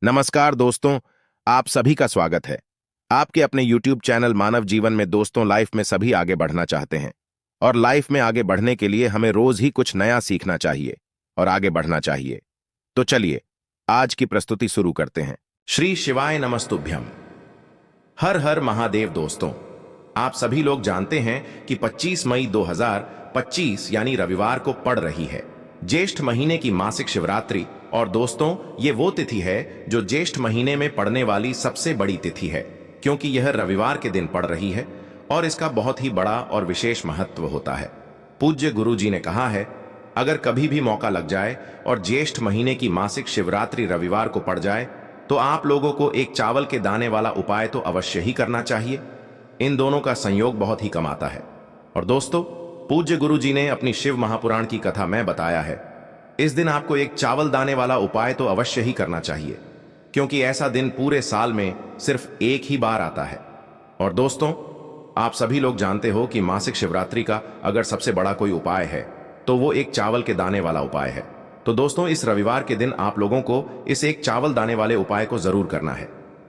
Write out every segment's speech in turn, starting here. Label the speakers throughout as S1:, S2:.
S1: नमस्कार दोस्तों, आप सभी का स्वागत है। आपके अपने YouTube चैनल मानव जीवन में दोस्तों लाइफ में सभी आगे बढ़ना चाहते हैं और लाइफ में आगे बढ़ने के लिए हमें रोज ही कुछ नया सीखना चाहिए और आगे बढ़ना चाहिए। तो चलिए आज की प्रस्तुति शुरू करते हैं। श्री शिवाय नमस्तुभ्यम। हर हर महादेव। दोस्तों, आप सभी लोग जानते हैं कि 25 मई 2025 यानी रविवार को पड़ रही है ज्येष्ठ महीने की मासिक शिवरात्रि। और दोस्तों, ये वो तिथि है जो ज्येष्ठ महीने में पड़ने वाली सबसे बड़ी तिथि है, क्योंकि यह रविवार के दिन पड़ रही है और इसका बहुत ही बड़ा और विशेष महत्व होता है। पूज्य गुरु जी ने कहा है, अगर कभी भी मौका लग जाए और ज्येष्ठ महीने की मासिक शिवरात्रि रविवार को पड़ जाए तो आप लोगों को एक चावल के दाने वाला उपाय तो अवश्य ही करना चाहिए। इन दोनों का संयोग बहुत ही कम आता है। और दोस्तों, पूज्य गुरु जी ने अपनी शिव महापुराण की कथा में बताया है, इस दिन आपको एक चावल दाने वाला उपाय तो अवश्य ही करना चाहिए, क्योंकि ऐसा दिन पूरे साल में सिर्फ एक ही बार आता है। और दोस्तों, आप सभी लोग जानते हो कि मासिक शिवरात्रि का अगर सबसे बड़ा कोई उपाय है तो वो एक चावल के दाने वाला उपाय है। तो दोस्तों, इस रविवार के दिन आप लोगों को इस एक चावल दाने वाले उपाय को जरूर करना है।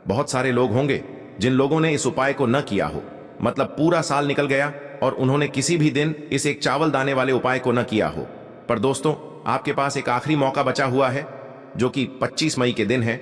S1: बहुत सारे लोग होंगे जिन लोगों ने इस उपाय को न किया हो, मतलब पूरा साल निकल गया और उन्होंने किसी भी दिन इस एक चावल दाने वाले उपाय को न किया हो। पर दोस्तों, आपके पास एक आखिरी मौका बचा हुआ है जो कि 25 मई के दिन है।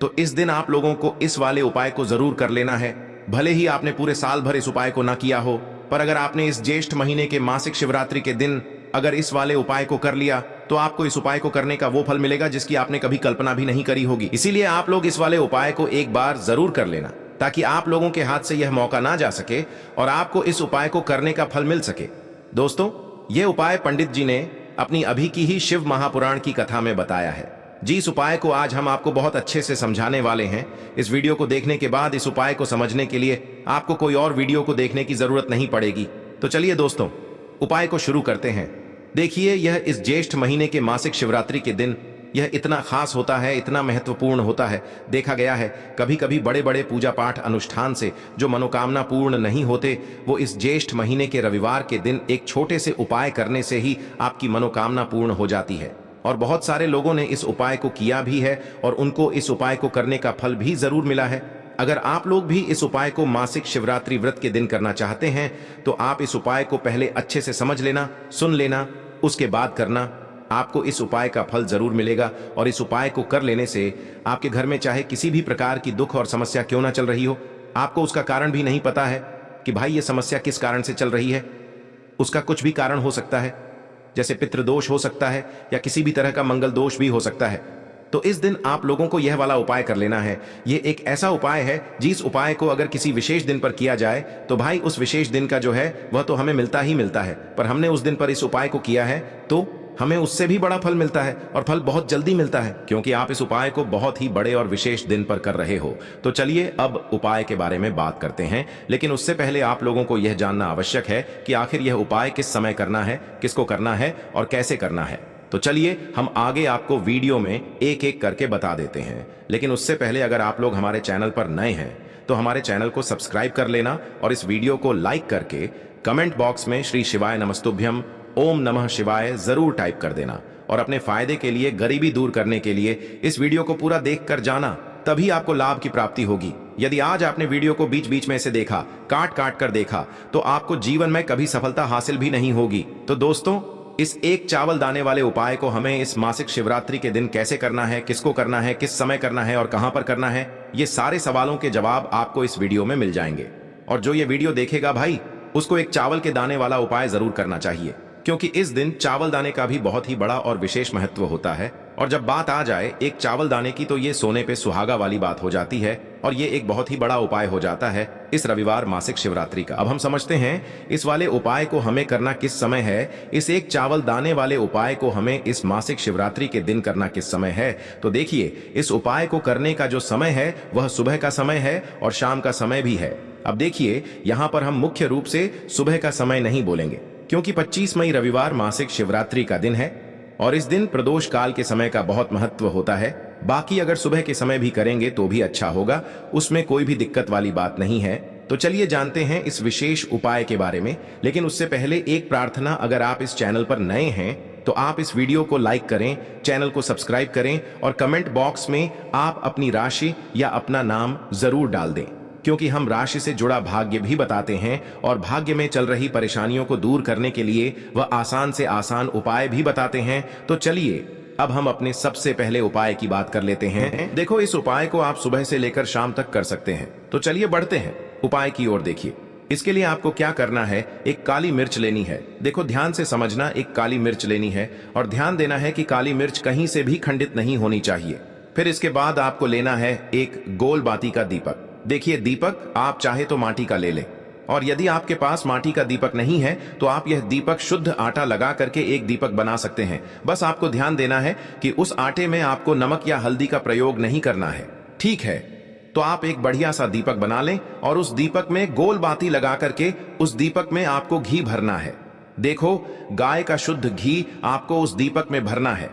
S1: तो इस दिन आप लोगों को इस वाले उपाय को जरूर कर लेना है। भले ही आपने पूरे साल भर इस उपाय को ना किया हो, पर अगर आपने इस ज्येष्ठ महीने के मासिक शिवरात्रि के दिन अगर इस वाले उपाय को कर लिया तो आपको इस उपाय को करने का वो फल मिलेगा जिसकी आपने कभी कल्पना भी नहीं करी होगी। इसीलिए आप लोग इस वाले उपाय को एक बार जरूर कर लेना, ताकि आप लोगों के हाथ से यह मौका ना जा सके और आपको इस उपाय को करने का फल मिल सके। दोस्तों, यह उपाय पंडित जी ने अपनी अभी की ही शिव महापुराण की कथा में बताया है। जी, इस उपाय को आज हम आपको बहुत अच्छे से समझाने वाले हैं। इस वीडियो को देखने के बाद इस उपाय को समझने के लिए आपको कोई और वीडियो को देखने की जरूरत नहीं पड़ेगी। तो चलिए दोस्तों, उपाय को शुरू करते हैं। देखिए, यह इस ज्येष्ठ महीने के मासिक शिवरात्रि के दिन यह इतना खास होता है, इतना महत्वपूर्ण होता है। देखा गया है कभी कभी बड़े बड़े पूजा पाठ अनुष्ठान से जो मनोकामना पूर्ण नहीं होते, वो इस ज्येष्ठ महीने के रविवार के दिन एक छोटे से उपाय करने से ही आपकी मनोकामना पूर्ण हो जाती है। और बहुत सारे लोगों ने इस उपाय को किया भी है और उनको इस उपाय को करने का फल भी जरूर मिला है। अगर आप लोग भी इस उपाय को मासिक शिवरात्रि व्रत के दिन करना चाहते हैं तो आप इस उपाय को पहले अच्छे से समझ लेना, सुन लेना, उसके बाद करना। आपको इस उपाय का फल जरूर मिलेगा और इस उपाय को कर लेने से आपके घर में चाहे किसी भी प्रकार की दुख और समस्या क्यों ना चल रही हो, आपको उसका कारण भी नहीं पता है कि भाई ये समस्या किस कारण से चल रही है। उसका कुछ भी कारण हो सकता है, जैसे पितृदोष हो सकता है या किसी भी तरह का मंगल दोष भी हो सकता है। तो इस दिन आप लोगों को यह वाला उपाय कर लेना है। ये एक ऐसा उपाय है जिस उपाय को अगर किसी विशेष दिन पर किया जाए तो भाई उस विशेष दिन का जो है वह तो हमें मिलता ही मिलता है, पर हमने उस दिन पर इस उपाय को किया है तो हमें उससे भी बड़ा फल मिलता है और फल बहुत जल्दी मिलता है, क्योंकि आप इस उपाय को बहुत ही बड़े और विशेष दिन पर कर रहे हो। तो चलिए अब उपाय के बारे में बात करते हैं, लेकिन उससे पहले आप लोगों को यह जानना आवश्यक है कि आखिर यह उपाय किस समय करना है, किसको करना है और कैसे करना है। तो चलिए हम आगे आपको वीडियो में एक एक करके बता देते हैं। लेकिन उससे पहले अगर आप लोग हमारे चैनल पर नए हैं तो हमारे चैनल को सब्सक्राइब कर लेना और इस वीडियो को लाइक करके कमेंट बॉक्स में श्री शिवाय नमस्तुभ्यम, ओम नमः शिवाय जरूर टाइप कर देना। और अपने फायदे के लिए, गरीबी दूर करने के लिए इस वीडियो को पूरा देख कर जाना, तभी आपको लाभ की प्राप्ति होगी। यदि आज आपने वीडियो को बीच बीच में से देखा, काट काट कर देखा, तो आपको जीवन में कभी सफलता हासिल भी नहीं होगी। तो दोस्तों, इस एक चावल दाने वाले उपाय को हमें इस मासिक शिवरात्रि के दिन कैसे करना है, किसको करना है, किस समय करना है और कहां पर करना है, ये सारे सवालों के जवाब आपको इस वीडियो में मिल जाएंगे। और जो ये वीडियो देखेगा भाई, उसको एक चावल के दाने वाला उपाय जरूर करना चाहिए, क्योंकि इस दिन चावल दाने का भी बहुत ही बड़ा और विशेष महत्व होता है। और जब बात आ जाए एक चावल दाने की तो ये सोने पे सुहागा वाली बात हो जाती है और ये एक बहुत ही बड़ा उपाय हो जाता है इस रविवार मासिक शिवरात्रि का। अब हम समझते हैं इस वाले उपाय को हमें करना किस समय है। इस एक चावल दाने वाले उपाय को हमें इस मासिक शिवरात्रि के दिन करना किस समय है। तो देखिए, इस उपाय को करने का जो समय है वह सुबह का समय है और शाम का समय भी है। अब देखिए, यहाँ पर हम मुख्य रूप से सुबह का समय नहीं बोलेंगे, क्योंकि 25 मई रविवार मासिक शिवरात्रि का दिन है और इस दिन प्रदोष काल के समय का बहुत महत्व होता है। बाकी अगर सुबह के समय भी करेंगे तो भी अच्छा होगा, उसमें कोई भी दिक्कत वाली बात नहीं है। तो चलिए जानते हैं इस विशेष उपाय के बारे में। लेकिन उससे पहले एक प्रार्थना, अगर आप इस चैनल पर नए हैं तो तो आप इस वीडियो को लाइक करें, चैनल को सब्सक्राइब करें और कमेंट बॉक्स में आप अपनी राशि या अपना नाम जरूर डाल दें, क्योंकि हम राशि से जुड़ा भाग्य भी बताते हैं और भाग्य में चल रही परेशानियों को दूर करने के लिए वह आसान से आसान उपाय भी बताते हैं। तो चलिए अब हम अपने सबसे पहले उपाय की बात कर लेते हैं। देखो, इस उपाय को आप सुबह से लेकर शाम तक कर सकते हैं। तो चलिए बढ़ते हैं उपाय की ओर। देखिए, इसके लिए आपको क्या करना है, एक काली मिर्च लेनी है। देखो ध्यान से समझना, एक काली मिर्च लेनी है और ध्यान देना है कि काली मिर्च कहीं से भी खंडित नहीं होनी चाहिए। फिर इसके बाद आपको लेना है एक गोल बाती का दीपक। देखिए, दीपक आप चाहे तो माटी का ले लें, और यदि आपके पास माटी का दीपक नहीं है तो आप यह दीपक शुद्ध आटा लगा करके एक दीपक बना सकते हैं। बस आपको ध्यान देना है कि उस आटे में आपको नमक या हल्दी का प्रयोग नहीं करना है, ठीक है? तो आप एक बढ़िया सा दीपक बना लें और उस दीपक में गोल बाती लगा करके उस दीपक में आपको घी भरना है। देखो, गाय का शुद्ध घी आपको उस दीपक में भरना है।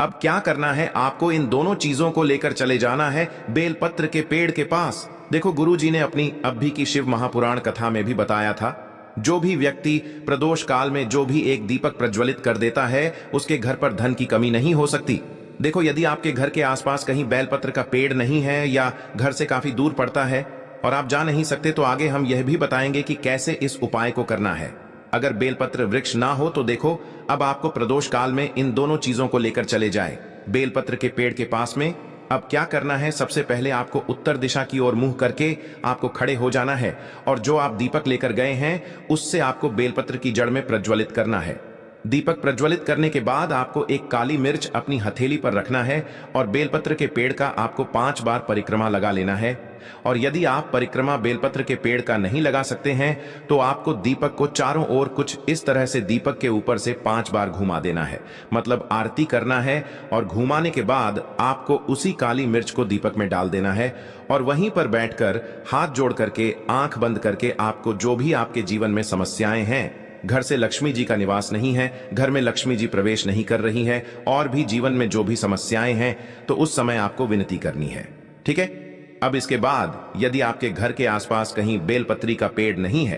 S1: अब क्या करना है, आपको इन दोनों चीजों को लेकर चले जाना है बेलपत्र के पेड़ के पास। देखो, गुरुजी ने अपनी अभी की शिव महापुराण कथा में भी बताया था, जो भी व्यक्ति प्रदोष काल में जो भी एक दीपक प्रज्वलित कर देता है उसके घर पर धन की कमी नहीं हो सकती। देखो, यदि आपके घर के आसपास कहीं बेलपत्र का पेड़ नहीं है या घर से काफी दूर पड़ता है और आप जा नहीं सकते, तो आगे हम यह भी बताएंगे कि कैसे इस उपाय को करना है। अगर बेलपत्र वृक्ष ना हो तो देखो, अब आपको प्रदोष काल में इन दोनों चीजों को लेकर चले जाएं बेलपत्र के पेड़ के पास में। अब क्या करना है, सबसे पहले आपको उत्तर दिशा की ओर मुंह करके आपको खड़े हो जाना है और जो आप दीपक लेकर गए हैं उससे आपको बेलपत्र की जड़ में प्रज्वलित करना है। दीपक प्रज्वलित करने के बाद आपको एक काली मिर्च अपनी हथेली पर रखना है और बेलपत्र के पेड़ का आपको 5 बार परिक्रमा लगा लेना है। और यदि आप परिक्रमा बेलपत्र के पेड़ का नहीं लगा सकते हैं तो आपको दीपक को चारों ओर कुछ इस तरह से दीपक के ऊपर से 5 बार घुमा देना है, मतलब आरती करना है। और घुमाने के बाद आपको उसी काली मिर्च को दीपक में डाल देना है और वहीं पर बैठकर हाथ जोड़ करके आंख बंद करके आपको जो भी आपके जीवन में समस्याएं हैं, घर से लक्ष्मी जी का निवास नहीं है, घर में लक्ष्मी जी प्रवेश नहीं कर रही है, और भी जीवन में जो भी समस्याएं हैं, तो उस समय आपको विनती करनी है, ठीक है? अब इसके बाद यदि आपके घर के आसपास कहीं बेलपत्री का पेड़ नहीं है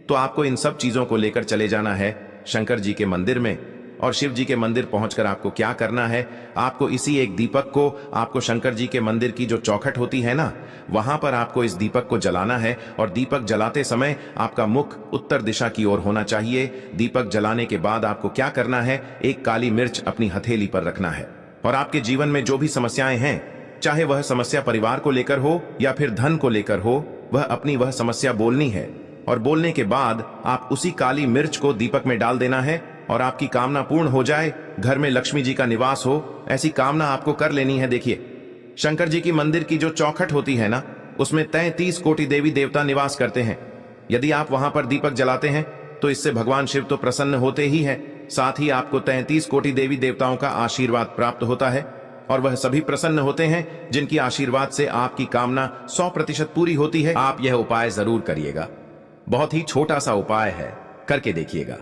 S1: तो आपको इन सब चीजों को लेकर चले जाना है शंकर जी के मंदिर में। और शिव जी के मंदिर पहुंचकर आपको क्या करना है, आपको इसी एक दीपक को आपको शंकर जी के मंदिर की जो चौखट होती है ना, वहां पर आपको इस दीपक को जलाना है। और दीपक जलाते समय आपका मुख उत्तर दिशा की ओर होना चाहिए। दीपक जलाने के बाद आपको क्या करना है, एक काली मिर्च अपनी हथेली पर रखना है और आपके जीवन में जो भी समस्याएं हैं, चाहे वह समस्या परिवार को लेकर हो या फिर धन को लेकर हो, वह समस्या बोलनी है। और बोलने के बाद आप उसी काली मिर्च को दीपक में डाल देना है और आपकी कामना पूर्ण हो जाए, घर में लक्ष्मी जी का निवास हो, ऐसी कामना आपको कर लेनी है। देखिए, शंकर जी की मंदिर की जो चौखट होती है ना, उसमें 33 कोटि देवी देवता निवास करते हैं। यदि आप वहां पर दीपक जलाते हैं तो इससे भगवान शिव तो प्रसन्न होते ही है, साथ ही आपको 33 कोटि देवी देवताओं का आशीर्वाद प्राप्त होता है और वह सभी प्रसन्न होते हैं जिनकी आशीर्वाद से आपकी कामना 100% पूरी होती है। आप यह उपाय जरूर करिएगा, बहुत ही छोटा सा उपाय है, करके देखिएगा।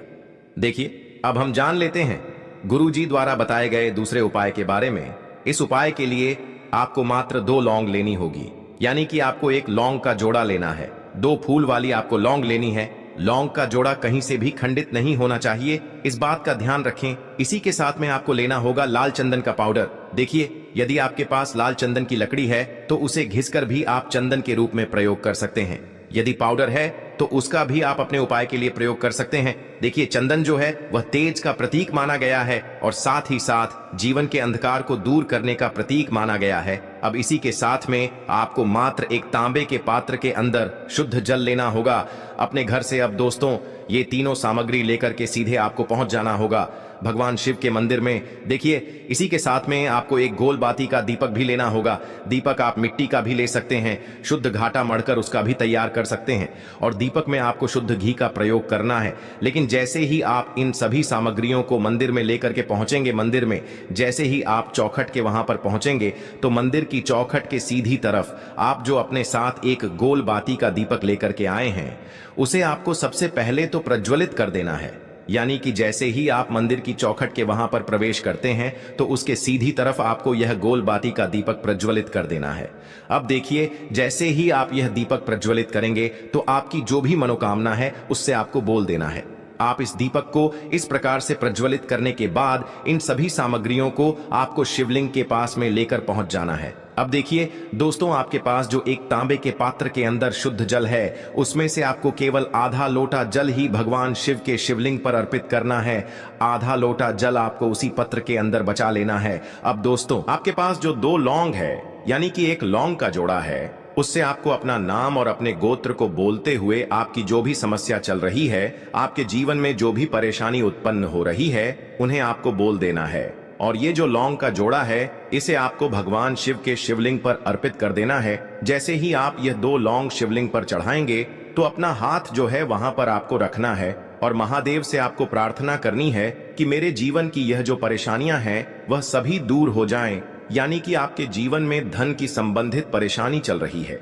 S1: देखिए, अब हम जान लेते हैं गुरुजी द्वारा बताए गए दूसरे उपाय के बारे में। इस उपाय के लिए आपको मात्र 2 लौंग लेनी होगी, यानी कि आपको एक लौंग का जोड़ा लेना है। 2 फूल वाली आपको लौंग लेनी है। लौंग का जोड़ा कहीं से भी खंडित नहीं होना चाहिए, इस बात का ध्यान रखें। इसी के साथ में आपको लेना होगा लाल चंदन का पाउडर। देखिए, यदि आपके पास लाल चंदन की लकड़ी है तो उसे घिसकर भी आप चंदन के रूप में प्रयोग कर सकते हैं। यदि पाउडर है तो उसका भी आप अपने उपाय के लिए प्रयोग कर सकते हैं। देखिए, चंदन जो है वह तेज का प्रतीक माना गया है और साथ ही साथ जीवन के अंधकार को दूर करने का प्रतीक माना गया है। अब इसी के साथ में आपको मात्र एक तांबे के पात्र के अंदर शुद्ध जल लेना होगा अपने घर से। अब दोस्तों, ये तीनों सामग्री लेकर के सीधे आपको पहुंच जाना होगा भगवान शिव के मंदिर में। देखिए, इसी के साथ में आपको एक गोल बाती का दीपक भी लेना होगा। दीपक आप मिट्टी का भी ले सकते हैं, शुद्ध घाटा मढ़कर उसका भी तैयार कर सकते हैं। और दीपक में आपको शुद्ध घी का प्रयोग करना है। लेकिन जैसे ही आप इन सभी सामग्रियों को मंदिर में लेकर के पहुंचेंगे, मंदिर में जैसे ही आप चौखट के वहां पर पहुंचेंगे तो मंदिर की चौखट के सीधी तरफ आप जो अपने साथ एक गोल बाती का दीपक लेकर के आए हैं, उसे आपको सबसे पहले तो प्रज्वलित कर देना है। यानी कि जैसे ही आप मंदिर की चौखट के वहां पर प्रवेश करते हैं तो उसके सीधी तरफ आपको यह गोल बाती का दीपक प्रज्वलित कर देना है। अब देखिए, जैसे ही आप यह दीपक प्रज्वलित करेंगे तो आपकी जो भी मनोकामना है उससे आपको बोल देना है। आप इस दीपक को इस प्रकार से प्रज्वलित करने के बाद इन सभी सामग्रियों को आपको शिवलिंग के पास में लेकर पहुंच जाना है। अब देखिए दोस्तों, आपके पास जो एक तांबे के पात्र के अंदर शुद्ध जल है, उसमें से आपको केवल आधा लोटा जल ही भगवान शिव के शिवलिंग पर अर्पित करना है। आधा लोटा जल आपको उसी पत्र के अंदर बचा लेना है। अब दोस्तों, आपके पास जो 2 लौंग है, यानी कि एक लौंग का जोड़ा है, उससे आपको अपना नाम और अपने गोत्र को बोलते हुए आपकी जो भी समस्या चल रही है, आपके जीवन में जो भी परेशानी उत्पन्न हो रही है, उन्हें आपको बोल देना है। और ये जो लौंग का जोड़ा है, इसे आपको भगवान शिव के शिवलिंग पर अर्पित कर देना है। जैसे ही आप यह 2 लौंग शिवलिंग पर चढ़ाएंगे तो अपना हाथ जो है वहां पर आपको रखना है और महादेव से आपको प्रार्थना करनी है कि मेरे जीवन की यह जो परेशानियां हैं वह सभी दूर हो जाएं। यानी कि आपके जीवन में धन की संबंधित परेशानी चल रही है,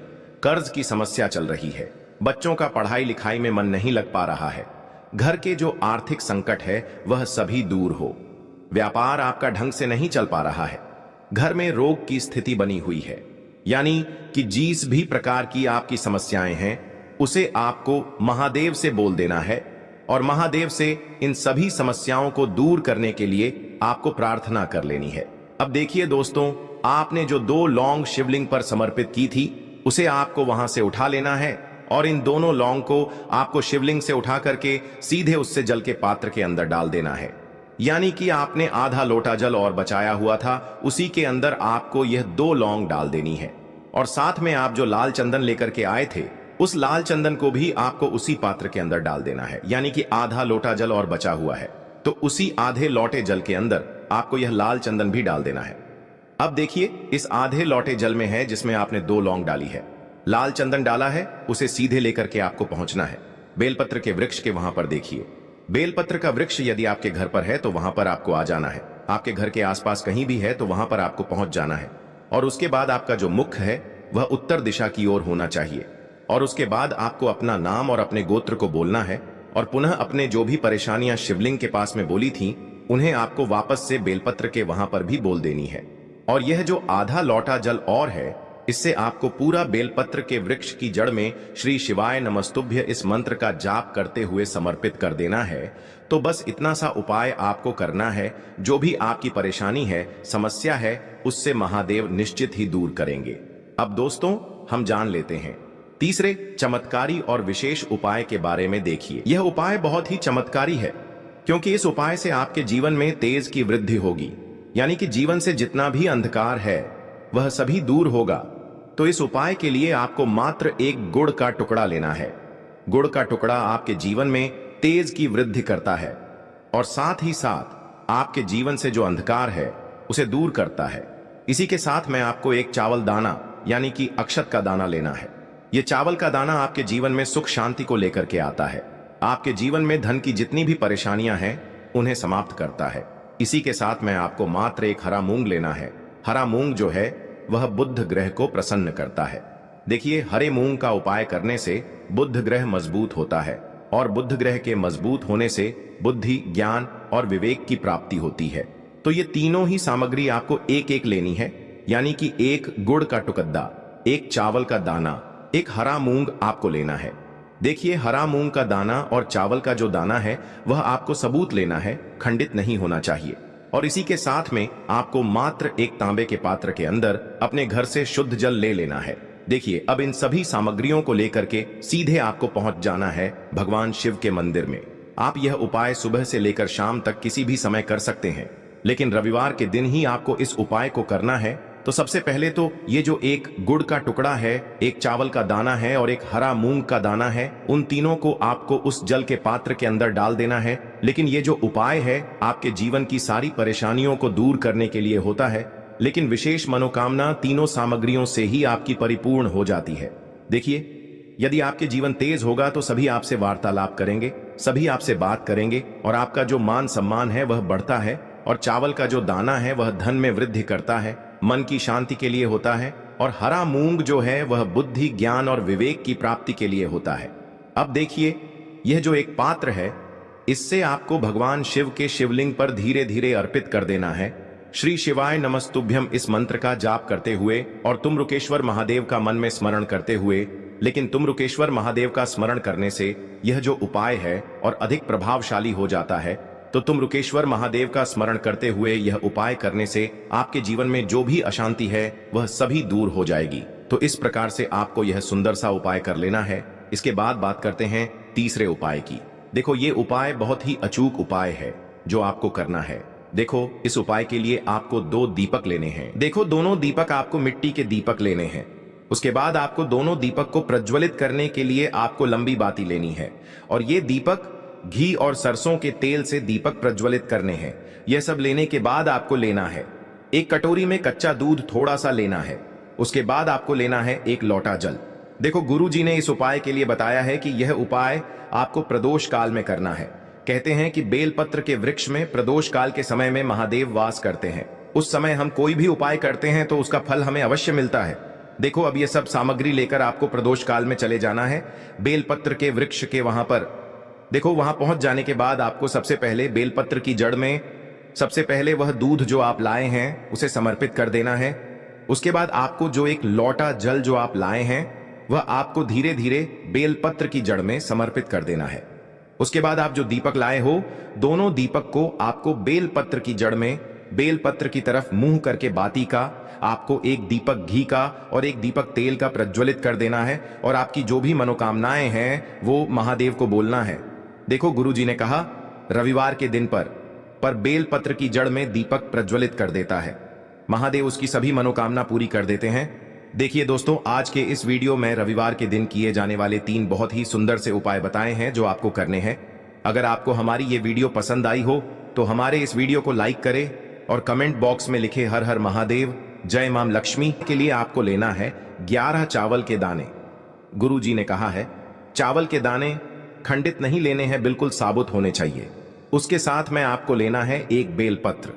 S1: कर्ज की समस्या चल रही है, बच्चों का पढ़ाई लिखाई में मन नहीं लग पा रहा है, घर के जो आर्थिक संकट है वह सभी दूर हो, व्यापार आपका ढंग से नहीं चल पा रहा है, घर में रोग की स्थिति बनी हुई है, यानी कि जिस भी प्रकार की आपकी समस्याएं हैं उसे आपको महादेव से बोल देना है और महादेव से इन सभी समस्याओं को दूर करने के लिए आपको प्रार्थना कर लेनी है। अब देखिए दोस्तों, आपने जो 2 लौंग शिवलिंग पर समर्पित की थी, उसे आपको वहां से उठा लेना है और इन दोनों लौंग को आपको शिवलिंग से उठा करके सीधे उससे जल के पात्र के अंदर डाल देना है। यानी कि आपने आधा लोटा जल और बचाया हुआ था, उसी के अंदर आपको यह 2 लौंग डाल देनी है। और साथ में आप जो लाल चंदन लेकर के आए थे, उस लाल चंदन को भी आपको उसी पात्र के अंदर डाल देना है। यानी कि आधा लोटा जल और बचा हुआ है, तो उसी आधे लोटे जल के अंदर आपको यह लाल चंदन भी डाल देना है। अब देखिए, इस आधे लोटे जल में है जिसमें आपने 2 लौंग डाली है, लाल चंदन डाला है, उसे सीधे लेकर के आपको पहुंचना है बेलपत्र के वृक्ष के वहां पर। देखिए, बेलपत्र का वृक्ष यदि आपके घर पर है तो वहां पर आपको आ जाना है, आपके घर के आसपास कहीं भी है तो वहां पर आपको पहुंच जाना है। और उसके बाद आपका जो मुख है वह उत्तर दिशा की ओर होना चाहिए और उसके बाद आपको अपना नाम और अपने गोत्र को बोलना है और पुनः अपने जो भी परेशानियां शिवलिंग के पास में बोली थी उन्हें आपको वापस से बेलपत्र के वहां पर भी बोल देनी है। और यह जो आधा लौटा जल और है, इससे आपको पूरा बेलपत्र के वृक्ष की जड़ में श्री शिवाय नमस्तुभ्य इस मंत्र का जाप करते हुए समर्पित कर देना है। तो बस इतना सा उपाय आपको करना है, जो भी आपकी परेशानी है, समस्या है, उससे महादेव निश्चित ही दूर करेंगे। अब दोस्तों, हम जान लेते हैं तीसरे चमत्कारी और विशेष उपाय के बारे में। देखिए, यह उपाय बहुत ही चमत्कारी है क्योंकि इस उपाय से आपके जीवन में तेज की वृद्धि होगी, यानी कि जीवन से जितना भी अंधकार है वह सभी दूर होगा। तो इस उपाय के लिए आपको मात्र एक गुड़ का टुकड़ा लेना है। गुड़ का टुकड़ा आपके जीवन में तेज की वृद्धि करता है और साथ ही साथ आपके जीवन से जो अंधकार है उसे दूर करता है। इसी के साथ में आपको एक चावल दाना यानी कि अक्षत का दाना लेना है। यह चावल का दाना आपके जीवन में सुख शांति को लेकर के आता है, आपके जीवन में धन की जितनी भी परेशानियां हैं उन्हें समाप्त करता है। इसी के साथ में आपको मात्र एक हरा मूंग लेना है। हरा मूंग जो है वह बुध ग्रह को प्रसन्न करता है। देखिए, हरे मूंग का उपाय करने से बुध ग्रह मजबूत होता है और बुध ग्रह के मजबूत होने से बुद्धि, ज्ञान और विवेक की प्राप्ति होती है। तो ये तीनों ही सामग्री आपको एक एक लेनी है, यानी कि एक गुड़ का टुकड़ा, एक चावल का दाना, एक हरा मूंग आपको लेना है। देखिए, हरा मूंग का दाना और चावल का जो दाना है वह आपको सबूत लेना है, खंडित नहीं होना चाहिए। और इसी के साथ में आपको मात्र एक तांबे के पात्र के अंदर अपने घर से शुद्ध जल ले लेना है। देखिए, अब इन सभी सामग्रियों को लेकर के सीधे आपको पहुंच जाना है भगवान शिव के मंदिर में। आप यह उपाय सुबह से लेकर शाम तक किसी भी समय कर सकते हैं, लेकिन रविवार के दिन ही आपको इस उपाय को करना है। तो सबसे पहले तो ये जो एक गुड़ का टुकड़ा है, एक चावल का दाना है और एक हरा मूंग का दाना है, उन तीनों को आपको उस जल के पात्र के अंदर डाल देना है। लेकिन ये जो उपाय है आपके जीवन की सारी परेशानियों को दूर करने के लिए होता है, लेकिन विशेष मनोकामना तीनों सामग्रियों से ही आपकी परिपूर्ण हो जाती है। देखिए, यदि आपके जीवन तेज होगा तो सभी आपसे वार्तालाप करेंगे, सभी आपसे बात करेंगे और आपका जो मान सम्मान है वह बढ़ता है। और चावल का जो दाना है वह धन में वृद्धि करता है, मन की शांति के लिए होता है। और हरा मूंग जो है वह बुद्धि, ज्ञान और विवेक की प्राप्ति के लिए होता है। अब देखिए, यह जो एक पात्र है, इससे आपको भगवान शिव के शिवलिंग पर धीरे धीरे अर्पित कर देना है। श्री शिवाय नमस्तुभ्यम इस मंत्र का जाप करते हुए और तुम रुकेश्वर महादेव का मन में स्मरण करते हुए लेकिन तुम्रुकेश्वर महादेव का स्मरण करने से यह जो उपाय है और अधिक प्रभावशाली हो जाता है। तो तुम्रुकेश्वर महादेव का स्मरण करते हुए यह उपाय करने से आपके जीवन में जो भी अशांति है वह सभी दूर हो जाएगी। तो इस प्रकार से आपको यह सुंदर सा उपाय कर लेना है। इसके बाद बात करते हैं तीसरे उपाय की। देखो, ये उपाय बहुत ही अचूक उपाय है जो आपको करना है। देखो, इस उपाय के लिए आपको 2 दीपक लेने हैं। देखो, दोनों दीपक आपको मिट्टी के दीपक लेने हैं। उसके बाद आपको दोनों दीपक को प्रज्वलित करने के लिए आपको लंबी बाती लेनी है और ये दीपक घी और सरसों के तेल से दीपक प्रज्वलित करने हैं। यह सब लेने के बाद आपको लेना है एक कटोरी में कच्चा दूध थोड़ा सा लेना है। उसके बाद आपको लेना है 1 लोटा जल। देखो, गुरु जी ने इस उपाय के लिए बताया है कि यह उपाय आपको प्रदोष काल में करना है। कहते हैं कि बेलपत्र के वृक्ष में प्रदोष काल के समय में महादेव वास करते हैं। उस समय हम कोई भी उपाय करते हैं तो उसका फल हमें अवश्य मिलता है। देखो, अब ये सब सामग्री लेकर आपको प्रदोष काल में चले जाना है बेलपत्र के वृक्ष के वहां पर। देखो, वहां पहुंच जाने के बाद आपको सबसे पहले बेलपत्र की जड़ में सबसे पहले वह दूध जो आप लाए हैं उसे समर्पित कर देना है। उसके बाद आपको जो 1 लोटा जल जो आप लाए हैं वह आपको धीरे धीरे बेलपत्र की जड़ में समर्पित कर देना है। उसके बाद आप जो दीपक लाए हो, दोनों दीपक को आपको बेलपत्र की जड़ में बेलपत्र की तरफ मुंह करके बाती का आपको 1 दीपक घी का और 1 दीपक तेल का प्रज्वलित कर देना है और आपकी जो भी मनोकामनाएं हैं वो महादेव को बोलना है। देखो, गुरुजी ने कहा रविवार के दिन पर बेलपत्र की जड़ में दीपक प्रज्वलित कर देता है, महादेव उसकी सभी मनोकामना पूरी कर देते हैं। देखिए दोस्तों, आज के इस वीडियो में रविवार के दिन किए जाने वाले 3 बहुत ही सुंदर से उपाय बताए हैं जो आपको करने हैं। अगर आपको हमारी ये वीडियो पसंद आई हो तो हमारे इस वीडियो को लाइक करें और कमेंट बॉक्स में लिखे हर हर महादेव, जय मां लक्ष्मी। के लिए आपको लेना है 11 चावल के दाने। गुरु जी ने कहा है चावल के दाने खंडित नहीं लेने हैं, बिल्कुल साबुत होने चाहिए। उसके साथ में आपको लेना है 1 बेलपत्र।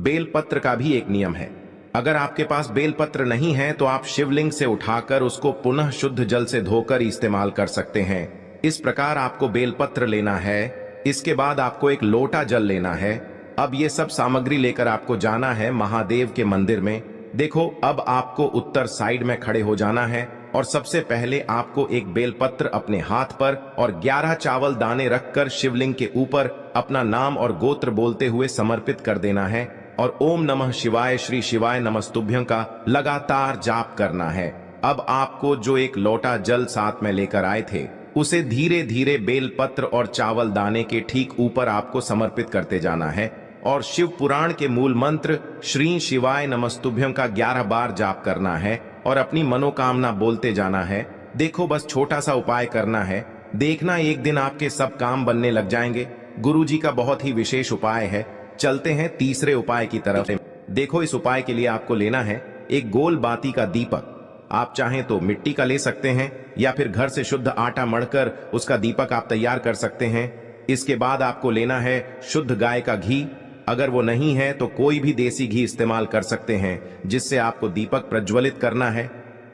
S1: बेलपत्र का भी एक नियम है, अगर आपके पास बेलपत्र नहीं है तो आप शिवलिंग से उठाकर उसको पुनः शुद्ध जल से धोकर इस्तेमाल कर सकते हैं। इस प्रकार आपको बेलपत्र लेना है। इसके बाद आपको 1 लोटा जल लेना है। अब ये सब सामग्री लेकर आपको जाना है महादेव के मंदिर में। देखो, अब आपको उत्तर साइड में खड़े हो जाना है और सबसे पहले आपको 1 बेलपत्र अपने हाथ पर और 11 चावल दाने रखकर शिवलिंग के ऊपर अपना नाम और गोत्र बोलते हुए समर्पित कर देना है और ओम नमः शिवाय श्री शिवाय नमस्तुभ्यं का लगातार जाप करना है। अब आपको जो 1 लोटा जल साथ में लेकर आए थे उसे धीरे धीरे बेलपत्र और चावल दाने के ठीक ऊपर आपको समर्पित करते जाना है और शिव पुराण के मूल मंत्र श्री शिवाय नमस्तुभ्यं का 11 बार जाप करना है और अपनी मनोकामना बोलते जाना है। देखो, बस छोटा सा उपाय करना है, देखना एक दिन आपके सब काम बनने लग जाएंगे। गुरु जी का बहुत ही विशेष उपाय है। चलते हैं तीसरे उपाय की तरफ। देखो, इस उपाय के लिए आपको लेना है 1 गोल बाती का दीपक। आप चाहें तो मिट्टी का ले सकते हैं या फिर घर से शुद्ध आटा मढ़कर उसका दीपक आप तैयार कर सकते हैं। इसके बाद आपको लेना है शुद्ध गाय का घी। अगर वो नहीं है तो कोई भी देसी घी इस्तेमाल कर सकते हैं जिससे आपको दीपक प्रज्वलित करना है।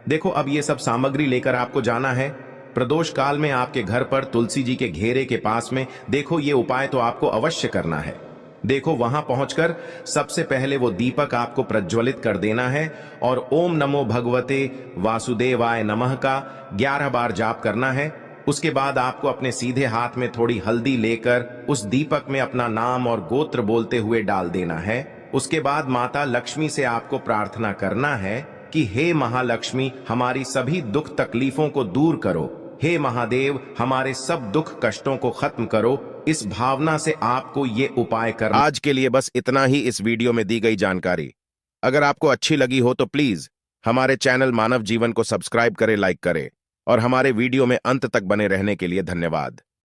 S1: देखो, अब ये सब सामग्री लेकर आपको जाना है प्रदोष काल में आपके घर पर तुलसी जी के घेरे के पास में। देखो, ये उपाय तो आपको अवश्य करना है। देखो, वहां पहुंचकर सबसे पहले वो दीपक आपको प्रज्वलित कर देना है और ओम नमो भगवते वासुदेवाय नमः का 11 बार जाप करना है। उसके बाद आपको अपने सीधे हाथ में थोड़ी हल्दी लेकर उस दीपक में अपना नाम और गोत्र बोलते हुए डाल देना है। उसके बाद माता लक्ष्मी से आपको प्रार्थना करना है कि हे महालक्ष्मी, हमारी सभी दुख तकलीफों को दूर करो। हे महादेव, हमारे सब दुख कष्टों को खत्म करो। इस भावना से आपको ये उपाय करना। आज के लिए बस इतना ही इस वीडियो में दी गई जानकारी। अगर आपको अच्छी लगी हो तो प्लीज हमारे चैनल मानव जीवन को सब्सक्राइब करें, लाइक करें और हमारे वीडियो में अंत तक बने रहने के लिए धन्यवाद।